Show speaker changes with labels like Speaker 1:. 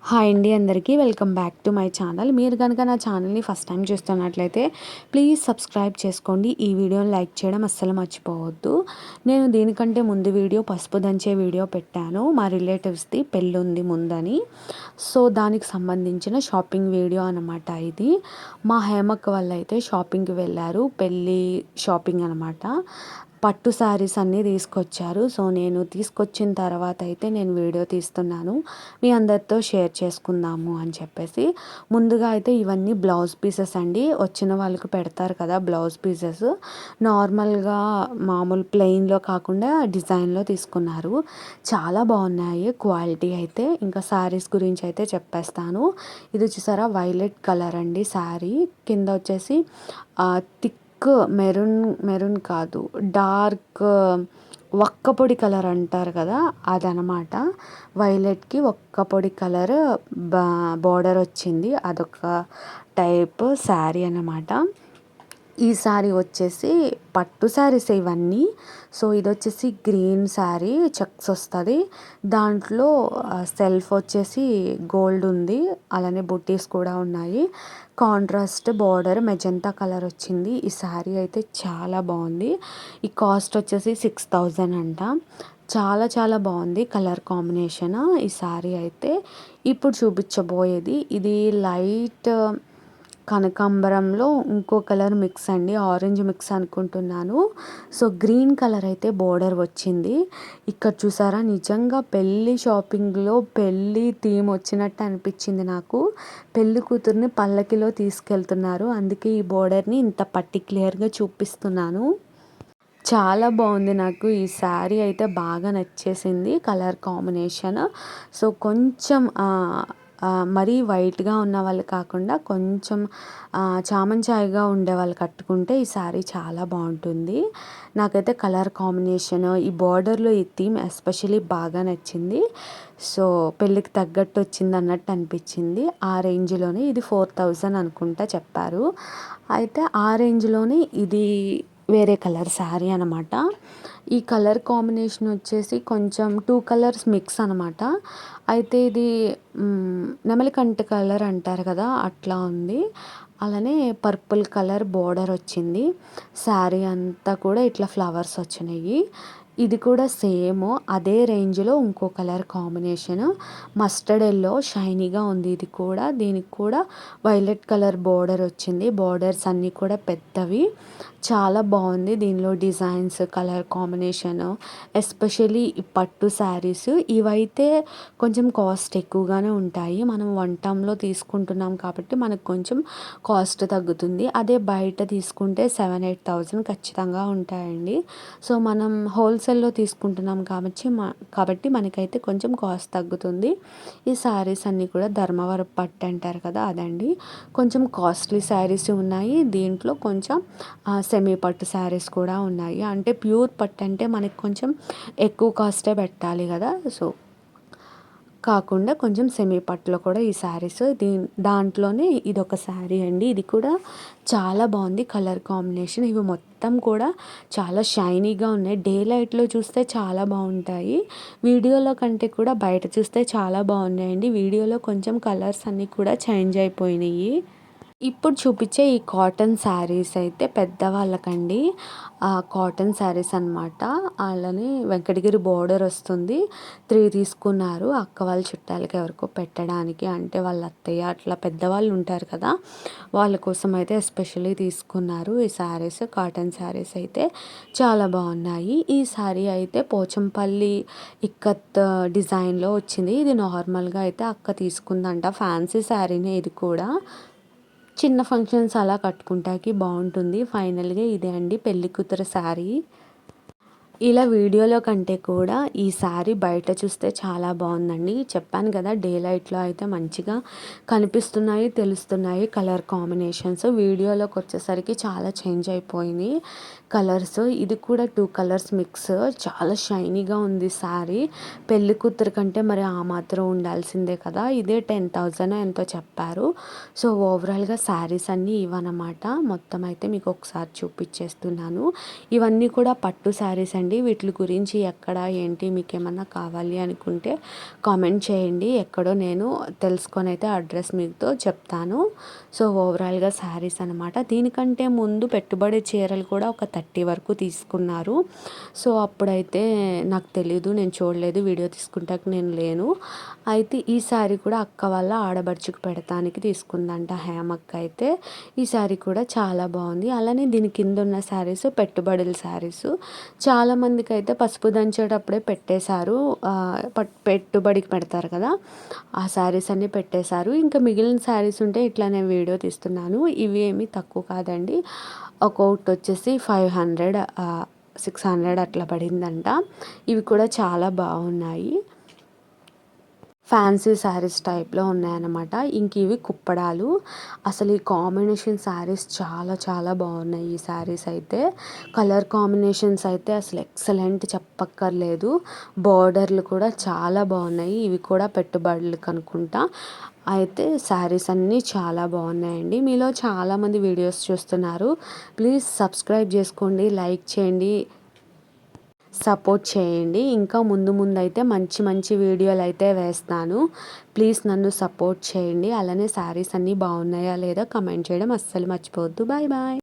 Speaker 1: Hi అండి అందరికీ welcome back to my channel. మీరు కనుక నా ఛానల్ని ఫస్ట్ టైం చూస్తున్నట్లయితే ప్లీజ్ సబ్స్క్రైబ్ చేసుకోండి. ఈ వీడియోని లైక్ చేయడం అస్సలు మర్చిపోవద్దు. నేను దీనికంటే ముందు వీడియో పసుపు దంచే వీడియో పెట్టాను, మా రిలేటివ్స్ది పెళ్ళి ఉంది ముందని. సో దానికి సంబంధించిన షాపింగ్ వీడియో అనమాట ఇది. మా హేమక్క వాళ్ళు అయితే షాపింగ్కి వెళ్ళారు, పెళ్ళి షాపింగ్ అనమాట. పట్టు శారీస్ అన్నీ తీసుకొచ్చారు. సో నేను తీసుకొచ్చిన తర్వాత అయితే నేను వీడియో తీస్తున్నాను, మీ అందరితో షేర్ చేసుకుందాము అని చెప్పేసి. ముందుగా అయితే ఇవన్నీ బ్లౌజ్ పీసెస్ అండి, వచ్చిన వాళ్ళకి పెడతారు కదా బ్లౌజ్ పీసెస్. నార్మల్గా మామూలు ప్లెయిన్లో కాకుండా డిజైన్లో తీసుకున్నారు. చాలా బాగున్నాయి క్వాలిటీ అయితే. ఇంకా శారీస్ గురించి అయితే చెప్పేస్తాను. ఇది చూసారా వైలెట్ కలర్ అండి శారీ, కింద వచ్చేసి థిక్ మెరూన్ కాదు, డార్క్ ఒక్క పొడి కలర్ అంటారు కదా అదనమాట. వైలెట్కి ఒక్క పొడి కలర్ బార్డర్ వచ్చింది, అదొక టైప్ శారీ అన్నమాట. ఈ శారీ వచ్చేసి పట్టు శారీస్ ఇవన్నీ. సో ఇది వచ్చేసి గ్రీన్ శారీ, చెక్స్ వస్తుంది, దాంట్లో సెల్ఫ్ వచ్చేసి గోల్డ్ ఉంది, అలానే బుట్టీస్ కూడా ఉన్నాయి. కాంట్రాస్ట్ బార్డర్ మెజంతా కలర్ వచ్చింది. ఈ శారీ అయితే చాలా బాగుంది. ఈ కాస్ట్ వచ్చేసి 6000 అంట. చాలా చాలా బాగుంది కలర్ కాంబినేషన్ ఈ శారీ అయితే. ఇప్పుడు చూపించబోయేది ఇది లైట్ కనకాంబరంలో ఇంకో కలర్ మిక్స్ అండి, ఆరెంజ్ మిక్స్ అనుకుంటున్నాను. సో గ్రీన్ కలర్ అయితే బోర్డర్ వచ్చింది. ఇక్కడ చూసారా, నిజంగా పెళ్ళి షాపింగ్లో పెళ్ళి థీమ్ వచ్చినట్టు అనిపించింది నాకు. పెళ్ళి కూతుర్ని పల్లకిలో తీసుకెళ్తున్నారు, అందుకే ఈ బోర్డర్ని ఇంత పర్టిక్యులర్గా చూపిస్తున్నాను. చాలా బాగుంది, నాకు ఈ శారీ అయితే బాగా నచ్చేసింది కలర్ కాంబినేషన్. సో కొంచెం మరీ వైట్గా ఉన్న వాళ్ళు కాకుండా కొంచెం చామంచాయిగా ఉండే వాళ్ళు కట్టుకుంటే ఈ శారీ చాలా బాగుంటుంది. నాకైతే కలర్ కాంబినేషన్, ఈ బార్డర్లో ఈ థీమ్ ఎస్పెషలీ బాగా నచ్చింది. సో పెళ్ళికి తగ్గట్టు వచ్చింది అన్నట్టు అనిపించింది. ఆ రేంజ్లోనే ఇది 4000 అనుకుంటా చెప్పారు. అయితే ఆ రేంజ్లోనే ఇది వేరే కలర్ శారీ అనమాట. ఈ కలర్ కాంబినేషన్ వచ్చేసి కొంచెం 2 కలర్స్ మిక్స్ అనమాట. అయితే ఇది నెమలికంఠ కలర్ అంటారు కదా అట్లా ఉంది. అలానే పర్పుల్ కలర్ బోర్డర్ వచ్చింది. శారీ అంతా కూడా ఇట్లా ఫ్లవర్స్ వచ్చినాయి. ఇది కూడా సేమ్ అదే రేంజ్లో ఇంకో కలర్ కాంబినేషన్ మస్టర్డ్ ఎల్లో షైనీగా ఉంది. ఇది కూడా, దీనికి కూడా వైలెట్ కలర్ బోర్డర్ వచ్చింది. బోర్డర్స్ అన్నీ కూడా పెద్దవి, చాలా బాగుంది. దీనిలో డిజైన్స్, కలర్ కాంబినేషన్, ఎస్పెషలీ ఈ పట్టు శారీస్ ఇవైతే కొంచెం కాస్ట్ ఎక్కువగానే ఉంటాయి. మనం వన్ టైంలో తీసుకుంటున్నాం కాబట్టి మనకు కొంచెం కాస్ట్ తగ్గుతుంది. అదే బయట తీసుకుంటే 7-8,000 ఖచ్చితంగా ఉంటాయండి. సో మనం హోల్సేల్లో తీసుకుంటున్నాం కాబట్టి మనకైతే కొంచెం కాస్ట్ తగ్గుతుంది. ఈ శారీస్ అన్నీ కూడా ధర్మవరం పట్టు అంటారు కదా అదండి. కొంచెం కాస్ట్లీ శారీస్ ఉన్నాయి, దీంట్లో కొంచెం సెమీ పట్టు శారీస్ కూడా ఉన్నాయి. అంటే ప్యూర్ పట్టు అంటే మనకి కొంచెం ఎక్కువ కాస్టే పెట్టాలి కదా, సో కాకుండా కొంచెం సెమీ పట్టులో కూడా ఈ శారీస్ దాంట్లోనే ఇదొక శారీ అండి. ఇది కూడా చాలా బాగుంది కలర్ కాంబినేషన్. ఇవి మొత్తం కూడా చాలా షైనీగా ఉన్నాయి. డే లైట్లో చూస్తే చాలా బాగుంటాయి, వీడియోలో కంటే కూడా బయట చూస్తే చాలా బాగున్నాయండి. వీడియోలో కొంచెం కలర్స్ అన్నీ కూడా చేంజ్ అయిపోయినాయి. ఇప్పుడు చూపించే ఈ కాటన్ శారీస్ అయితే పెద్దవాళ్ళకండి, కాటన్ శారీస్ అనమాట. అలానే వెంకటగిరి బోర్డర్ వస్తుంది. 3 తీసుకున్నారు అక్క వాళ్ళ చుట్టాలకి ఎవరికో పెట్టడానికి, అంటే వాళ్ళ అత్తయ్య అట్లా పెద్దవాళ్ళు ఉంటారు కదా వాళ్ళ కోసం అయితే ఎస్పెషల్లీ తీసుకున్నారు ఈ శారీస్. కాటన్ శారీస్ అయితే చాలా బాగున్నాయి. ఈ శారీ అయితే పోచంపల్లి ఇక్కత్ డిజైన్లో వచ్చింది. ఇది నార్మల్గా అయితే అక్క తీసుకుందంట, ఫ్యాన్సీ శారీనే ఇది కూడా. చిన్న ఫంక్షన్స్ అలా కట్టుకుంటాకి బాగుంటుంది. ఫైనల్గా ఇదే అండి పెళ్లి కూతురు శారీ. ఇలా వీడియోలో కంటే కూడా ఈ శారీ బయట చూస్తే చాలా బాగుందండి. చెప్పాను కదా డే లైట్లో అయితే మంచిగా కనిపిస్తున్నాయి, తెలుస్తున్నాయి కలర్ కాంబినేషన్స్. వీడియోలోకి వచ్చేసరికి చాలా చేంజ్ అయిపోయింది కలర్స్. ఇది కూడా 2 కలర్స్ మిక్స్, చాలా షైనీగా ఉంది శారీ. పెళ్లి కూతురు కంటే మరి ఆ మాత్రం ఉండాల్సిందే కదా. ఇదే 10,000 ఎంతో చెప్పారు. సో ఓవరాల్గా శారీస్ అన్నీ ఇవన్నమాట. మొత్తం అయితే మీకు ఒకసారి చూపించేస్తున్నాను. ఇవన్నీ కూడా పట్టు శారీస్ అండి. అండి. వీటి గురించి ఎక్కడ ఏంటి మీకేమన్నా కావాలి అనుకుంటే కామెంట్ చేయండి. ఎక్కడో నేను తెలుసుకొని అయితే అడ్రస్ మీతో చెప్తాను. సో ఓవరాల్గా శారీస్ అనమాట. దీనికంటే ముందు పెట్టుబడి చీరలు కూడా ఒక 30 వరకు తీసుకున్నారు. సో అప్పుడైతే నాకు తెలీదు, నేను చూడలేదు, వీడియో తీసుకుంటాక నేను లేను. అయితే ఈ శారీ కూడా అక్క వాళ్ళ ఆడబడుచుకు పెడతానికి తీసుకుందంట హేమక్క అయితే. ఈ శారీ కూడా చాలా బాగుంది. అలానే దీని కింద ఉన్న శారీస్ పెట్టుబడుల శారీస్. చాలామందికి అయితే పసుపు దంచేటప్పుడే పెట్టేశారు, పెట్టుబడికి పెడతారు కదా, ఆ శారీస్ అన్నీ పెట్టేశారు. ఇంకా మిగిలిన శారీస్ ఉంటే ఇట్లా నేను వీడియో తీస్తున్నాను. ఇవి ఏమీ తక్కువ కాదండి. ఒక్కొక్కటి వచ్చేసి 500 600 అట్లా పడిందంట. ఇవి కూడా చాలా బాగున్నాయి. ఫ్యాన్సీ శారీస్ టైప్లో ఉన్నాయన్నమాట. ఇంక ఇవి కుప్పడాలు. అసలు ఈ కాంబినేషన్ శారీస్ చాలా చాలా బాగున్నాయి. ఈ శారీస్ అయితే కలర్ కాంబినేషన్స్ అయితే అసలు ఎక్సలెంట్, చెప్పక్కర్లేదు. బార్డర్లు కూడా చాలా బాగున్నాయి. ఇవి కూడా పెట్టుబడులకు అనుకుంటా. అయితే శారీస్ అన్నీ చాలా బాగున్నాయండి. మీలో చాలామంది వీడియోస్ చూస్తున్నారు. ప్లీజ్ సబ్స్క్రైబ్ చేసుకోండి, లైక్ చేయండి, సపోర్ట్ చేయండి. ఇంకా ముందు ముందు అయితే మంచి మంచి వీడియోలు అయితే వేస్తాను. ప్లీజ్ నన్ను సపోర్ట్ చేయండి. అలానే శారీస్ అన్నీ బాగున్నాయా లేదా కమెంట్ చేయడం అస్సలు మర్చిపోవద్దు. Bye bye.